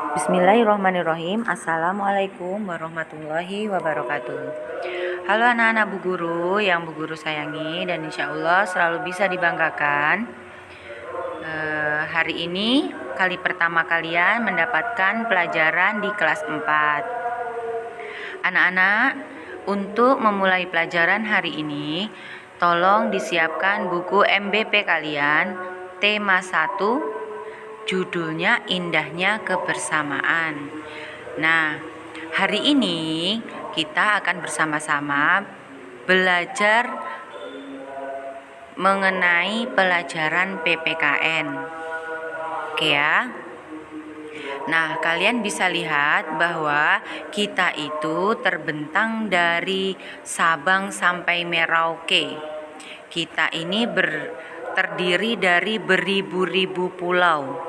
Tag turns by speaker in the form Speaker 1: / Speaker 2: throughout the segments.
Speaker 1: Bismillahirrahmanirrahim. Assalamualaikum warahmatullahi wabarakatuh. Halo anak-anak Bu Guru yang Bu Guru sayangi dan insya Allah selalu bisa dibanggakan. Hari ini kali pertama kalian mendapatkan pelajaran di kelas 4. Anak-anak, untuk memulai pelajaran hari ini, tolong disiapkan buku MBP kalian, tema 1, judulnya Indahnya Kebersamaan. Nah, hari ini kita akan bersama-sama belajar mengenai pelajaran PPKN. Oke ya. Nah, kalian bisa lihat bahwa kita itu terbentang dari Sabang sampai Merauke. Kita ini terdiri dari beribu-ribu pulau.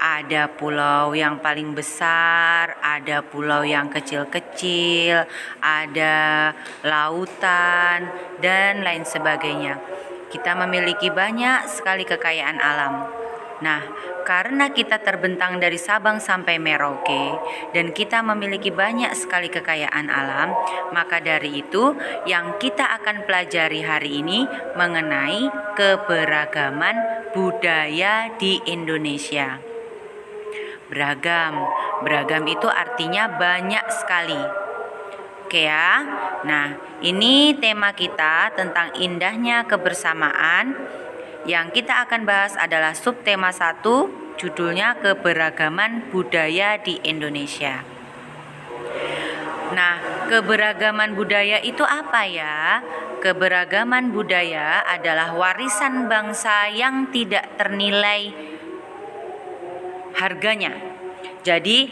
Speaker 1: Ada pulau yang paling besar, ada pulau yang kecil-kecil, ada lautan, dan lain sebagainya. Kita memiliki banyak sekali kekayaan alam. Nah, karena kita terbentang dari Sabang sampai Merauke dan kita memiliki banyak sekali kekayaan alam, maka dari itu yang kita akan pelajari hari ini mengenai keberagaman budaya di Indonesia. Beragam itu artinya banyak sekali. Oke ya. Nah, ini tema kita tentang indahnya kebersamaan. Yang kita akan bahas adalah subtema 1, judulnya keberagaman budaya di Indonesia. Nah, keberagaman budaya itu apa ya? Keberagaman budaya adalah warisan bangsa yang tidak ternilai harganya. Jadi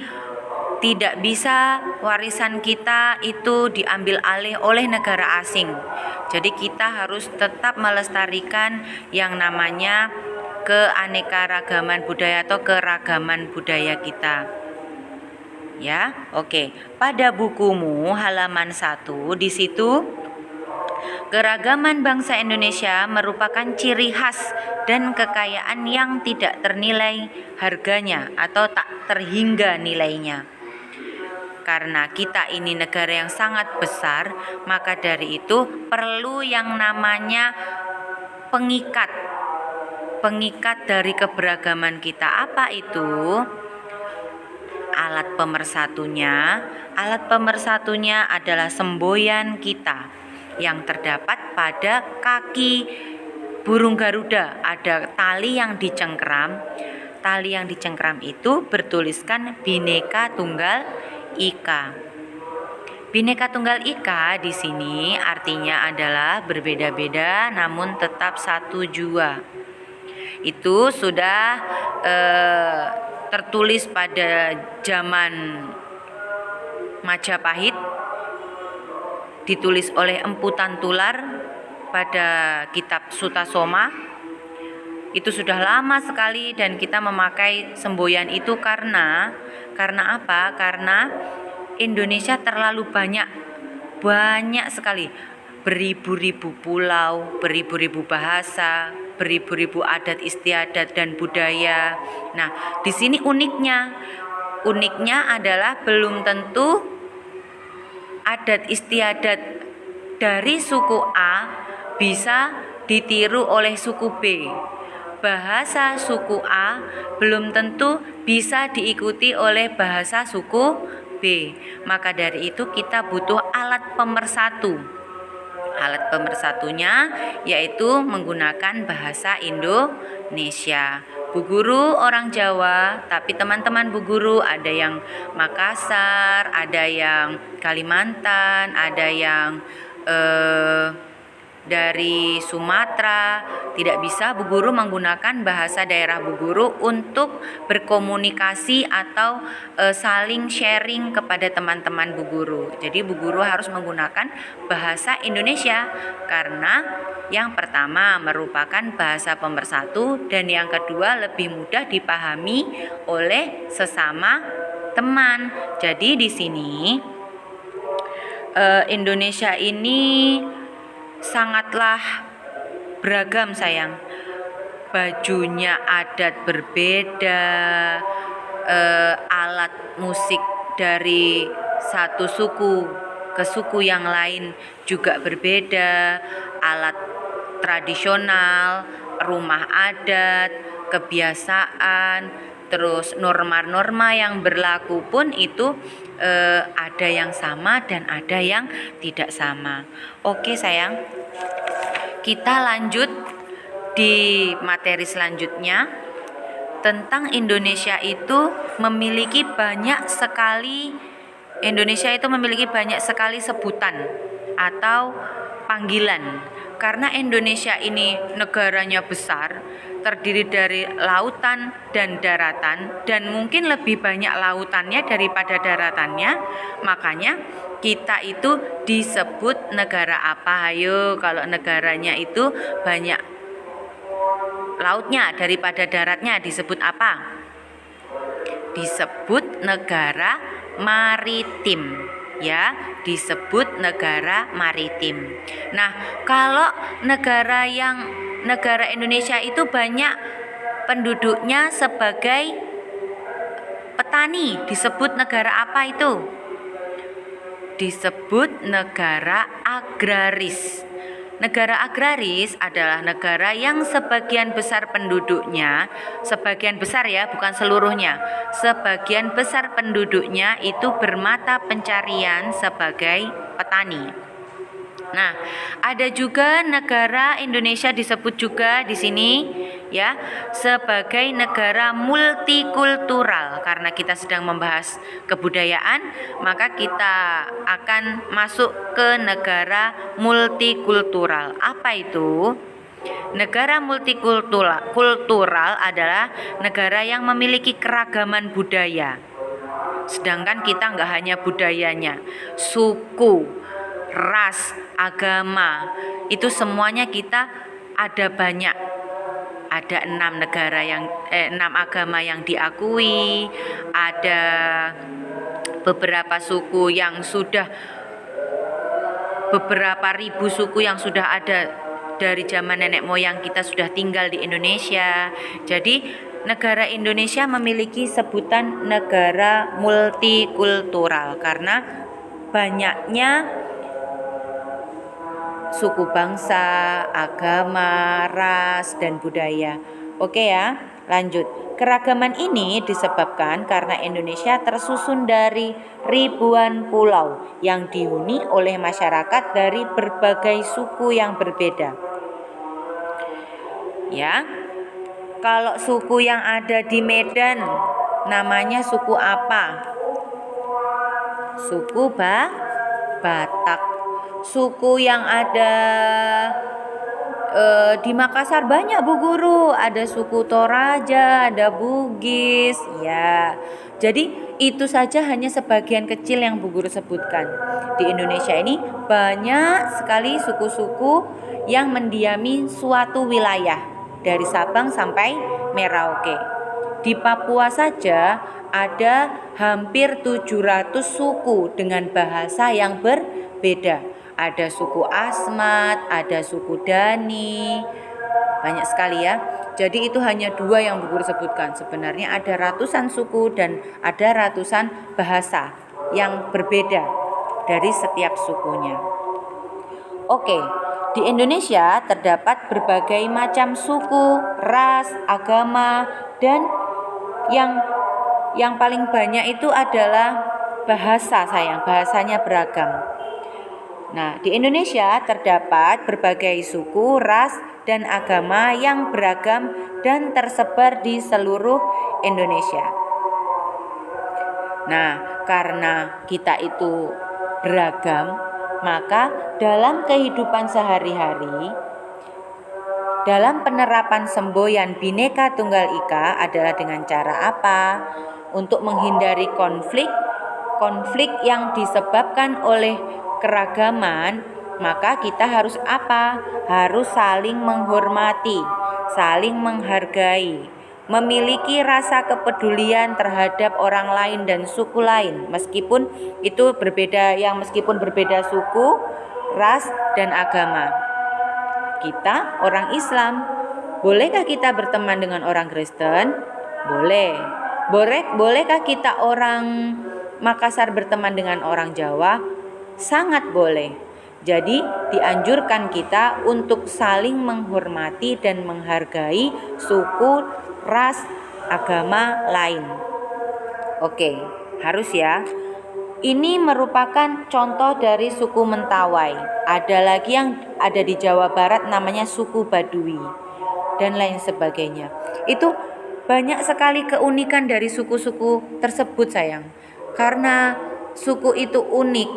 Speaker 1: tidak bisa warisan kita itu diambil alih oleh negara asing. Jadi kita harus tetap melestarikan yang namanya keanekaragaman budaya atau keragaman budaya kita. Ya, oke. Pada bukumu halaman 1 di situ keragaman bangsa Indonesia merupakan ciri khas dan kekayaan yang tidak ternilai harganya atau tak terhingga nilainya. Karena kita ini negara yang sangat besar, maka dari itu perlu yang namanya pengikat dari keberagaman kita. Apa itu? Alat pemersatunya adalah semboyan kita yang terdapat pada kaki burung Garuda. Ada tali yang dicengkram. Tali yang dicengkram itu bertuliskan Bhinneka Tunggal Ika. Bhinneka Tunggal Ika di sini artinya adalah berbeda-beda namun tetap satu jua. Itu sudah tertulis pada zaman Majapahit, ditulis oleh Empu Tantular pada kitab Sutasoma. Itu sudah lama sekali dan kita memakai semboyan itu karena apa? Karena Indonesia terlalu banyak sekali, beribu-ribu pulau, beribu-ribu bahasa, beribu-ribu adat istiadat dan budaya. Nah, di sini uniknya adalah belum tentu adat istiadat dari suku A bisa ditiru oleh suku B. Bahasa suku A belum tentu bisa diikuti oleh bahasa suku B. Maka dari itu kita butuh alat pemersatu. Alat pemersatunya yaitu menggunakan bahasa Indonesia. Bu Guru orang Jawa, tapi teman-teman Bu Guru ada yang Makassar, ada yang Kalimantan, ada yang dari Sumatera. Tidak bisa Bu Guru menggunakan bahasa daerah Bu Guru untuk berkomunikasi atau saling sharing kepada teman-teman Bu Guru. Jadi Bu Guru harus menggunakan bahasa Indonesia karena yang pertama merupakan bahasa pemersatu dan yang kedua lebih mudah dipahami oleh sesama teman. Jadi di sini Indonesia ini sangatlah beragam sayang. Bajunya adat berbeda, alat musik dari satu suku ke suku yang lain juga berbeda, alat tradisional, rumah adat, kebiasaan, terus norma-norma yang berlaku pun itu ada yang sama dan ada yang tidak sama. Oke sayang, kita lanjut di materi selanjutnya. Tentang Indonesia itu memiliki banyak sekali sebutan atau panggilan. Karena Indonesia ini negaranya besar, terdiri dari lautan dan daratan, dan mungkin lebih banyak lautannya daripada daratannya, makanya kita itu disebut negara apa? Ayo, kalau negaranya itu banyak lautnya daripada daratnya disebut apa? Disebut negara maritim, ya, disebut negara maritim. Nah, kalau negara Indonesia itu banyak penduduknya sebagai petani, disebut negara apa itu? Disebut negara agraris. Negara agraris adalah negara yang sebagian besar penduduknya, sebagian besar ya, bukan seluruhnya, sebagian besar penduduknya itu bermata pencarian sebagai petani. Nah, ada juga negara Indonesia disebut juga di sini ya sebagai negara multikultural. Karena kita sedang membahas kebudayaan, maka kita akan masuk ke negara multikultural. Apa itu? Negara multikultural adalah negara yang memiliki keragaman budaya. Sedangkan kita nggak hanya budayanya, suku, ras, agama, itu semuanya kita ada banyak. Ada 6 agama yang diakui, ada beberapa suku yang sudah beberapa ribu suku yang sudah ada dari zaman nenek moyang kita sudah tinggal di Indonesia. Jadi negara Indonesia memiliki sebutan negara multikultural karena banyaknya suku bangsa, agama, ras, dan budaya. Oke ya, lanjut. Keragaman ini disebabkan karena Indonesia tersusun dari ribuan pulau yang dihuni oleh masyarakat dari berbagai suku yang berbeda. Ya, kalau suku yang ada di Medan namanya suku apa? Suku Batak. Suku yang ada di Makassar banyak Bu Guru, ada suku Toraja, ada Bugis, ya. Jadi itu saja hanya sebagian kecil yang Bu Guru sebutkan. Di Indonesia ini banyak sekali suku-suku yang mendiami suatu wilayah dari Sabang sampai Merauke. Di Papua saja ada hampir 700 suku dengan bahasa yang berbeda. Ada suku Asmat, ada suku Dani, banyak sekali ya. Jadi itu hanya 2 yang Bu Guru sebutkan. Sebenarnya ada ratusan suku dan ada ratusan bahasa yang berbeda dari setiap sukunya. Oke, di Indonesia terdapat berbagai macam suku, ras, agama, dan yang paling banyak itu adalah bahasa sayang, bahasanya beragam. Nah, di Indonesia terdapat berbagai suku, ras, dan agama yang beragam dan tersebar di seluruh Indonesia. Nah, karena kita itu beragam, maka dalam kehidupan sehari-hari, dalam penerapan semboyan Bhinneka Tunggal Ika adalah dengan cara apa? Untuk menghindari konflik yang disebabkan oleh keragaman, maka kita harus apa? Harus saling menghormati, saling menghargai, memiliki rasa kepedulian terhadap orang lain dan suku lain, meskipun berbeda suku, ras, dan agama. Kita orang Islam, bolehkah kita berteman dengan orang Kristen? Boleh. Bolehkah kita orang Makassar berteman dengan orang Jawa? Sangat boleh. Jadi dianjurkan kita untuk saling menghormati dan menghargai suku, ras, agama lain. Oke, harus ya. Ini merupakan contoh dari suku Mentawai. Ada lagi yang ada di Jawa Barat namanya suku Baduy dan lain sebagainya. Itu banyak sekali keunikan dari suku-suku tersebut sayang. Karena suku itu unik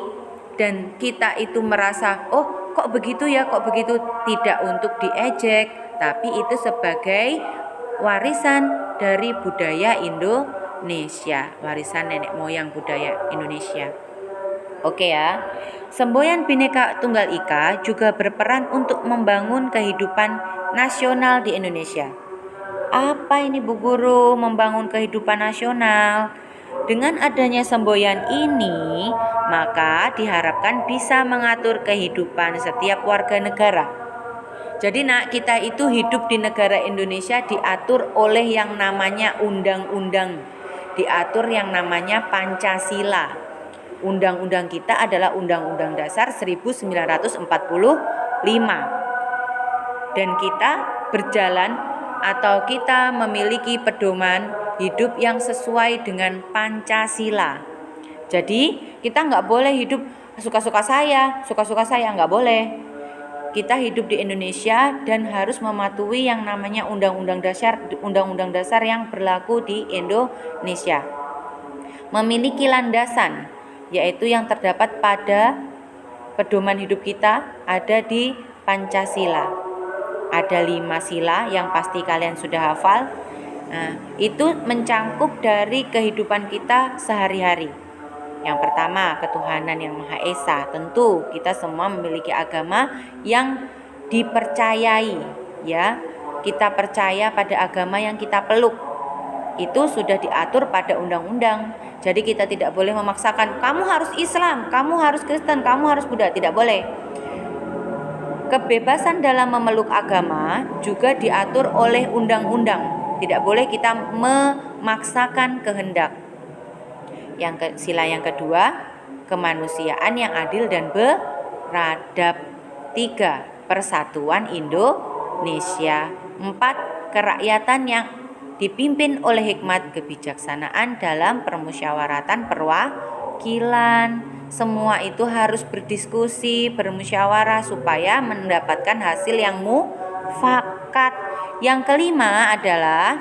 Speaker 1: dan kita itu merasa, oh kok begitu ya, kok begitu. Tidak untuk diejek, tapi itu sebagai warisan dari budaya Indonesia, warisan nenek moyang budaya Indonesia. Oke ya. Semboyan Bhinneka Tunggal Ika juga berperan untuk membangun kehidupan nasional di Indonesia. Apa ini Bu Guru, membangun kehidupan nasional? Dengan adanya semboyan ini, maka diharapkan bisa mengatur kehidupan setiap warga negara. Jadi kita itu hidup di negara Indonesia diatur oleh yang namanya undang-undang, diatur yang namanya Pancasila. Undang-undang kita adalah Undang-Undang Dasar 1945. Dan kita berjalan atau kita memiliki pedoman hidup yang sesuai dengan Pancasila. Jadi kita nggak boleh hidup suka-suka saya, nggak boleh. Kita hidup di Indonesia dan harus mematuhi yang namanya Undang-Undang Dasar yang berlaku di Indonesia. Memiliki landasan, yaitu yang terdapat pada pedoman hidup kita ada di Pancasila. Ada 5 sila yang pasti kalian sudah hafal. Nah, itu mencangkup dari kehidupan kita sehari-hari. Yang pertama, ketuhanan yang Maha Esa. Tentu kita semua memiliki agama yang dipercayai, ya. Kita percaya pada agama yang kita peluk. Itu sudah diatur pada undang-undang. Jadi kita tidak boleh memaksakan, kamu harus Islam, kamu harus Kristen, kamu harus Buddha. Tidak boleh. Kebebasan dalam memeluk agama juga diatur oleh undang-undang. Tidak boleh kita memaksakan kehendak. Sila yang kedua, kemanusiaan yang adil dan beradab. 3, persatuan Indonesia. 4, kerakyatan yang dipimpin oleh hikmat kebijaksanaan dalam permusyawaratan perwakilan. Semua itu harus berdiskusi, bermusyawarah supaya mendapatkan hasil yang mufakat. Yang kelima adalah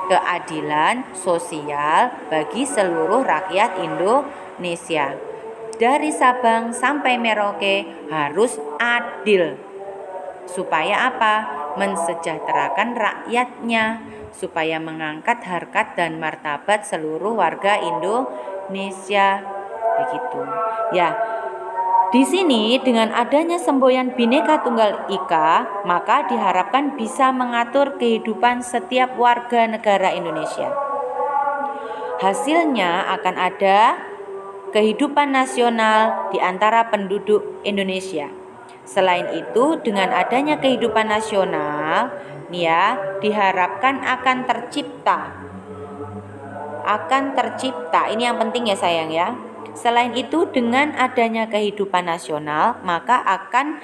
Speaker 1: keadilan sosial bagi seluruh rakyat Indonesia. Dari Sabang sampai Merauke harus adil. Supaya apa? Mensejahterakan rakyatnya, supaya mengangkat harkat dan martabat seluruh warga Indonesia. Begitu. Ya. Di sini dengan adanya semboyan Bhinneka Tunggal Ika, maka diharapkan bisa mengatur kehidupan setiap warga negara Indonesia. Hasilnya akan ada kehidupan nasional di antara penduduk Indonesia. Selain itu, dengan adanya kehidupan nasional, diharapkan akan tercipta. Ini yang penting ya sayang ya. Selain itu, dengan adanya kehidupan nasional, maka akan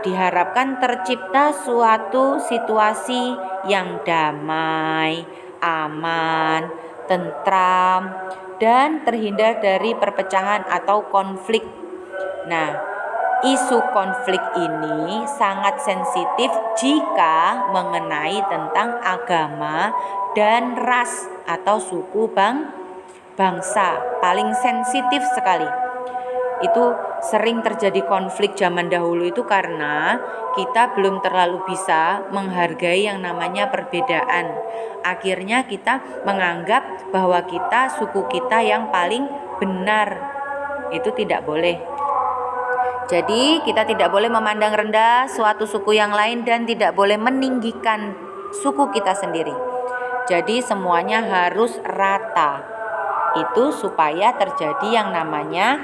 Speaker 1: diharapkan tercipta suatu situasi yang damai, aman, tentram, dan terhindar dari perpecahan atau konflik. Nah, isu konflik ini sangat sensitif jika mengenai tentang agama dan ras atau suku bangsa, paling sensitif sekali. Itu sering terjadi konflik zaman dahulu itu karena kita belum terlalu bisa menghargai yang namanya perbedaan. Akhirnya kita menganggap bahwa suku kita yang paling benar. Itu tidak boleh. Jadi kita tidak boleh memandang rendah suatu suku yang lain dan tidak boleh meninggikan suku kita sendiri. Jadi semuanya harus rata. Itu supaya terjadi yang namanya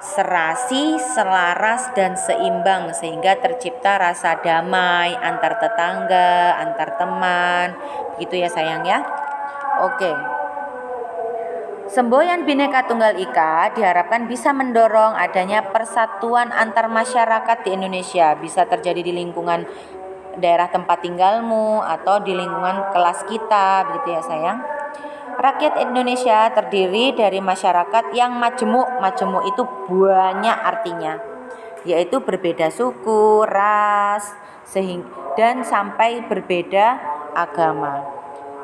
Speaker 1: serasi, selaras, dan seimbang sehingga tercipta rasa damai antar tetangga, antar teman. Begitu ya sayang ya. Oke. Semboyan Bhinneka Tunggal Ika diharapkan bisa mendorong adanya persatuan antar masyarakat di Indonesia. Bisa terjadi di lingkungan daerah tempat tinggalmu atau di lingkungan kelas kita, begitu ya sayang. Rakyat Indonesia terdiri dari masyarakat yang majemuk. Majemuk itu banyak artinya, yaitu berbeda suku, ras, dan sampai berbeda agama.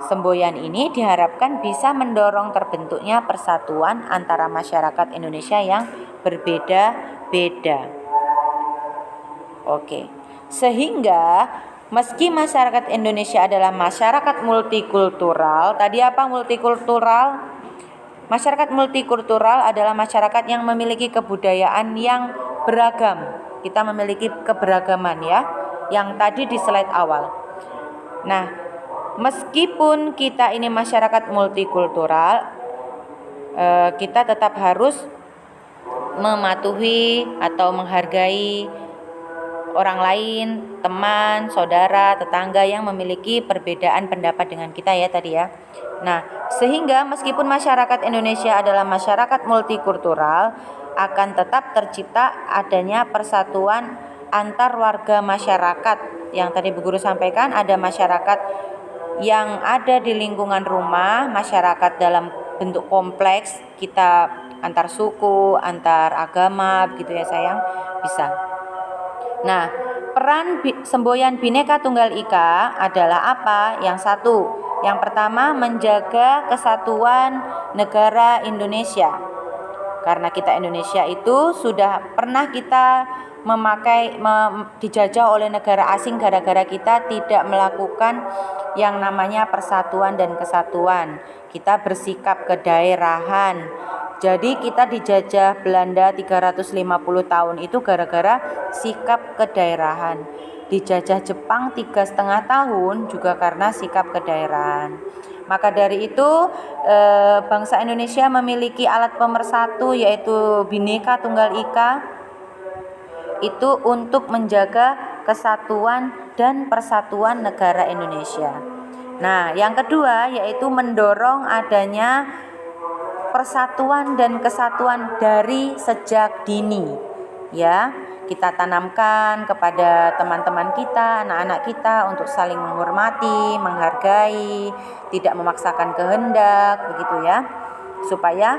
Speaker 1: Semboyan ini diharapkan bisa mendorong terbentuknya persatuan antara masyarakat Indonesia yang berbeda-beda. Oke. Sehingga meski masyarakat Indonesia adalah masyarakat multikultural, tadi apa multikultural? Masyarakat multikultural adalah masyarakat yang memiliki kebudayaan yang beragam. Kita memiliki keberagaman ya, yang tadi di slide awal. Nah, meskipun kita ini masyarakat multikultural, kita tetap harus mematuhi atau menghargai orang lain, teman, saudara, tetangga yang memiliki perbedaan pendapat dengan kita ya tadi ya. Nah, sehingga meskipun masyarakat Indonesia adalah masyarakat multikultural, akan tetap tercipta adanya persatuan antar warga masyarakat. Yang tadi Bu Guru sampaikan, ada masyarakat yang ada di lingkungan rumah, masyarakat dalam bentuk kompleks, kita antar suku, antar agama, begitu ya sayang, bisa. Nah, peran semboyan Bhinneka Tunggal Ika adalah apa? Yang satu, yang pertama menjaga kesatuan negara Indonesia. Karena kita Indonesia itu sudah pernah kita dijajah oleh negara asing gara-gara kita tidak melakukan yang namanya persatuan dan kesatuan. Kita bersikap kedaerahan. Jadi kita dijajah Belanda 350 tahun itu gara-gara sikap kedaerahan. Dijajah Jepang 3,5 tahun juga karena sikap kedaerahan. Maka dari itu bangsa Indonesia memiliki alat pemersatu yaitu Bhinneka Tunggal Ika, itu untuk menjaga kesatuan dan persatuan negara Indonesia. Nah, yang kedua yaitu mendorong adanya persatuan dan kesatuan dari sejak dini. Ya, kita tanamkan kepada teman-teman kita, anak-anak kita untuk saling menghormati, menghargai, tidak memaksakan kehendak, begitu ya. Supaya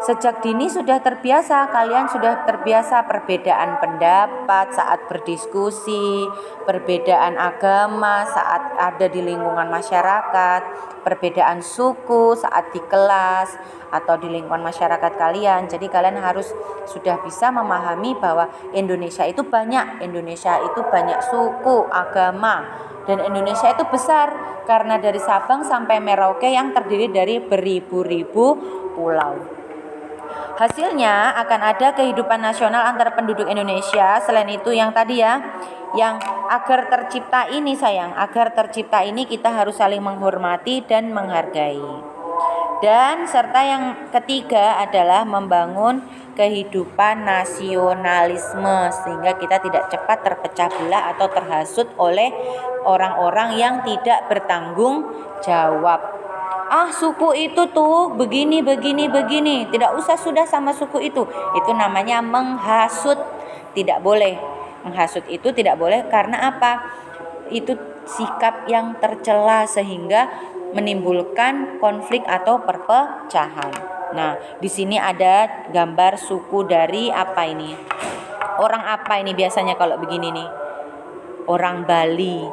Speaker 1: sejak dini sudah terbiasa, kalian sudah terbiasa perbedaan pendapat saat berdiskusi, perbedaan agama saat ada di lingkungan masyarakat, perbedaan suku saat di kelas atau di lingkungan masyarakat kalian. Jadi kalian harus sudah bisa memahami bahwa Indonesia itu banyak suku, agama, dan Indonesia itu besar karena dari Sabang sampai Merauke yang terdiri dari beribu-ribu pulau. Hasilnya akan ada kehidupan nasional antar penduduk Indonesia. Selain itu yang tadi ya, yang agar tercipta ini sayang, agar tercipta ini kita harus saling menghormati dan menghargai. Dan serta yang ketiga adalah membangun kehidupan nasionalisme sehingga kita tidak cepat terpecah belah atau terhasut oleh orang-orang yang tidak bertanggung jawab. Suku itu tuh begini, tidak usah sudah sama suku itu namanya menghasut, tidak boleh. Menghasut itu tidak boleh karena apa? Itu sikap yang tercela sehingga menimbulkan konflik atau perpecahan. Nah, di sini ada gambar suku dari apa ini? Orang apa ini biasanya kalau begini nih? Orang Bali.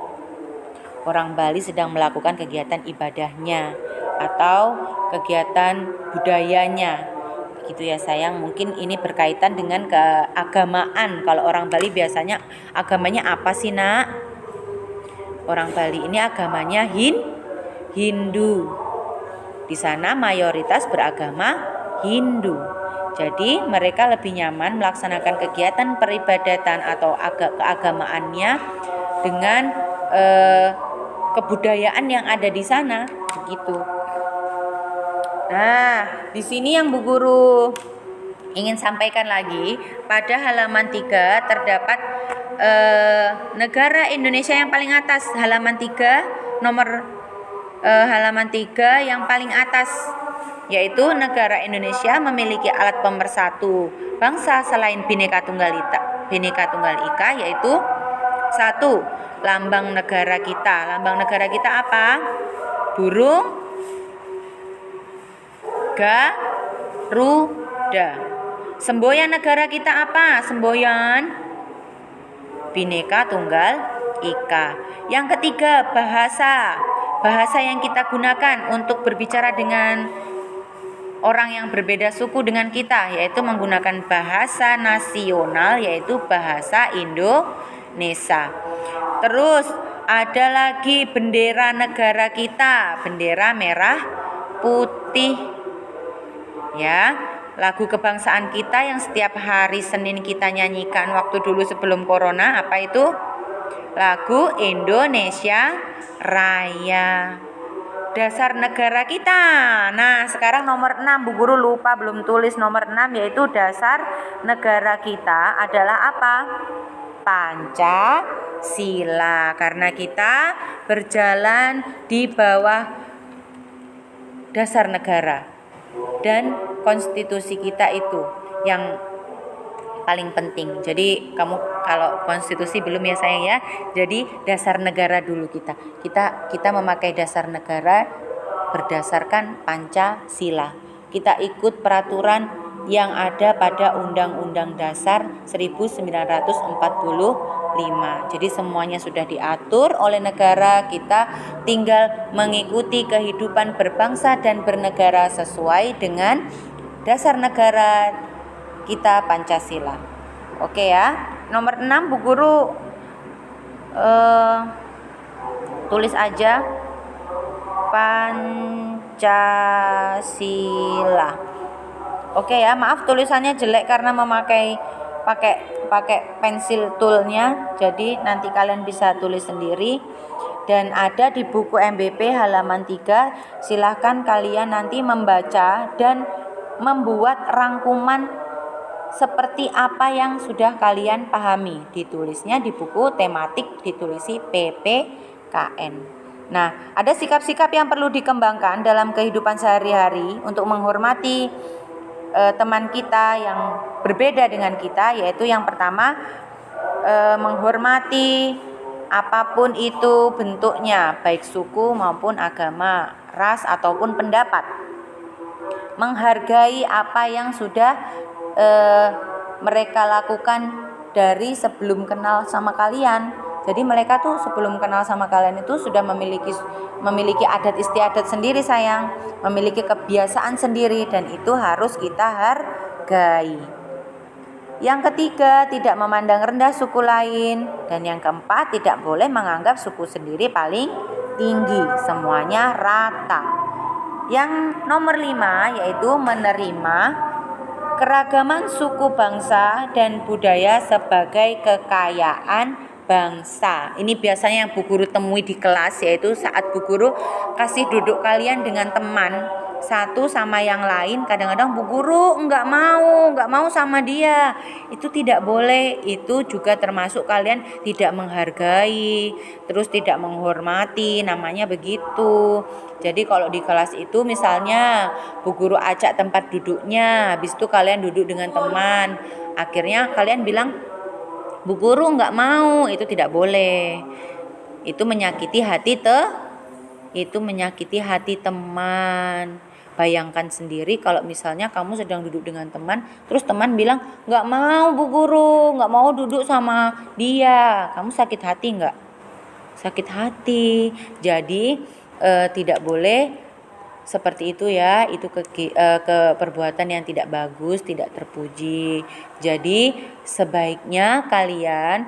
Speaker 1: Orang Bali sedang melakukan kegiatan ibadahnya atau kegiatan budayanya, gitu ya sayang. Mungkin ini berkaitan dengan keagamaan. Kalau orang Bali biasanya agamanya apa sih nak? Orang Bali ini agamanya Hindu. Di sana mayoritas beragama Hindu. Jadi mereka lebih nyaman melaksanakan kegiatan peribadatan atau keagamaannya dengan kebudayaan yang ada di sana, begitu. Nah, di sini yang Bu Guru ingin sampaikan lagi, pada halaman 3 terdapat negara Indonesia yang paling atas. Halaman 3 nomor halaman 3 yang paling atas, yaitu negara Indonesia memiliki alat pemersatu bangsa selain Bhinneka Tunggal Ika, yaitu 1. Lambang negara kita. Lambang negara kita apa? Burung Garuda. Semboyan negara kita apa? Semboyan Bhinneka Tunggal Ika. Yang ketiga, bahasa. Bahasa yang kita gunakan untuk berbicara dengan orang yang berbeda suku dengan kita, yaitu menggunakan bahasa nasional, yaitu bahasa Indonesia. Terus ada lagi bendera negara kita, bendera merah putih. Ya, lagu kebangsaan kita yang setiap hari Senin kita nyanyikan waktu dulu sebelum corona, apa itu? Lagu Indonesia Raya. Dasar negara kita. Nah, sekarang nomor 6, Bu Guru lupa belum tulis nomor 6, yaitu dasar negara kita adalah apa? Pancasila. Karena kita berjalan di bawah dasar negara dan konstitusi kita itu yang paling penting. Jadi kamu kalau konstitusi belum ya sayang ya. Jadi dasar negara dulu kita. Kita memakai dasar negara berdasarkan Pancasila. Kita ikut peraturan yang ada pada Undang-Undang Dasar 1945. Jadi semuanya sudah diatur oleh negara, kita tinggal mengikuti kehidupan berbangsa dan bernegara sesuai dengan dasar negara kita Pancasila. Oke ya. Nomor 6 Bu Guru tulis aja Pancasila. Oke ya, maaf tulisannya jelek karena pakai pensil toolnya. Jadi nanti kalian bisa tulis sendiri. Dan ada di buku MBP halaman 3. Silahkan kalian nanti membaca dan membuat rangkuman seperti apa yang sudah kalian pahami. Ditulisnya di buku tematik, ditulisi PPKN. Nah, ada sikap-sikap yang perlu dikembangkan dalam kehidupan sehari-hari untuk menghormati teman kita yang berbeda dengan kita, yaitu yang pertama, menghormati apapun itu bentuknya, baik suku maupun agama, ras ataupun pendapat. Menghargai apa yang sudah mereka lakukan dari sebelum kenal sama kalian. Jadi mereka tuh sebelum kenal sama kalian itu sudah memiliki adat istiadat sendiri sayang, memiliki kebiasaan sendiri, dan itu harus kita hargai. Yang ketiga, tidak memandang rendah suku lain. Dan yang keempat, tidak boleh menganggap suku sendiri paling tinggi, semuanya rata. Yang nomor 5 yaitu menerima keragaman suku bangsa dan budaya sebagai kekayaan bangsa. Ini biasanya yang Bu Guru temui di kelas, yaitu saat Bu Guru kasih duduk kalian dengan teman satu sama yang lain, kadang-kadang Bu Guru nggak mau sama dia. Itu tidak boleh. Itu juga termasuk kalian tidak menghargai, terus tidak menghormati, namanya begitu. Jadi kalau di kelas itu misalnya Bu Guru ajak tempat duduknya, habis itu kalian duduk dengan teman, akhirnya kalian bilang Bu Guru nggak mau, itu tidak boleh. Itu menyakiti hati teman. Bayangkan sendiri kalau misalnya kamu sedang duduk dengan teman, terus teman bilang nggak mau Bu Guru, nggak mau duduk sama dia, kamu sakit hati nggak? Sakit hati. Jadi tidak boleh seperti itu ya. Itu perbuatan yang tidak bagus, tidak terpuji. Jadi sebaiknya kalian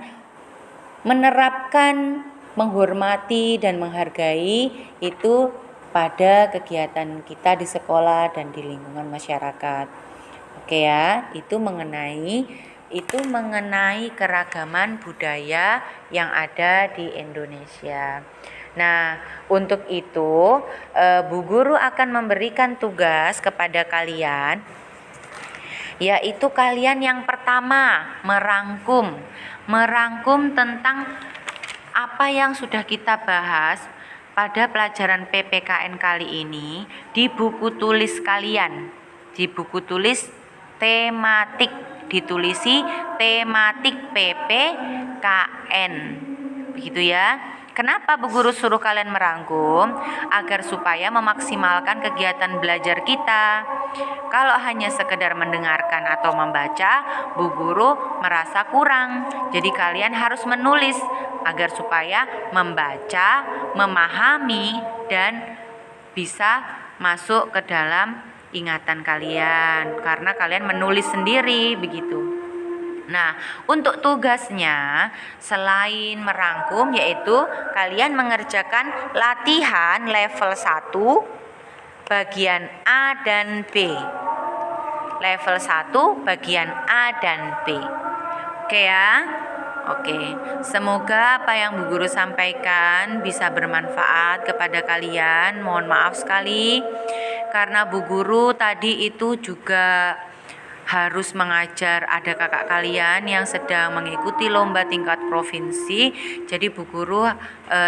Speaker 1: menerapkan menghormati dan menghargai itu pada kegiatan kita di sekolah dan di lingkungan masyarakat. Oke ya, itu mengenai keragaman budaya yang ada di Indonesia. Nah, untuk itu Bu Guru akan memberikan tugas kepada kalian, yaitu kalian yang pertama merangkum tentang apa yang sudah kita bahas pada pelajaran PPKN kali ini di buku tulis kalian. Di buku tulis tematik, ditulisi tematik PPKN. Begitu ya. Kenapa Bu Guru suruh kalian merangkum? Agar supaya memaksimalkan kegiatan belajar kita. Kalau hanya sekedar mendengarkan atau membaca, Bu Guru merasa kurang. Jadi kalian harus menulis agar supaya membaca, memahami, dan bisa masuk ke dalam ingatan kalian. Karena kalian menulis sendiri, begitu. Nah, untuk tugasnya selain merangkum yaitu kalian mengerjakan latihan level 1 bagian A dan B. Level 1 bagian A dan B. Oke ya? Oke. Semoga apa yang Bu Guru sampaikan bisa bermanfaat kepada kalian. Mohon maaf sekali karena Bu Guru tadi itu juga harus mengajar ada kakak kalian yang sedang mengikuti lomba tingkat provinsi. Jadi Bu Guru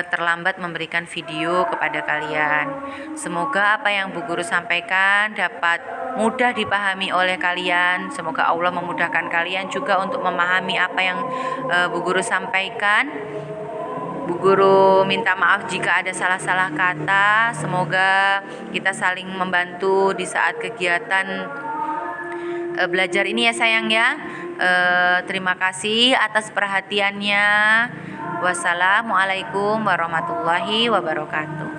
Speaker 1: terlambat memberikan video kepada kalian. Semoga apa yang Bu Guru sampaikan dapat mudah dipahami oleh kalian. Semoga Allah memudahkan kalian juga untuk memahami apa yang Bu Guru sampaikan. Bu Guru minta maaf jika ada salah-salah kata. Semoga kita saling membantu di saat kegiatan belajar ini ya sayang ya. Terima kasih atas perhatiannya. Wassalamualaikum warahmatullahi wabarakatuh.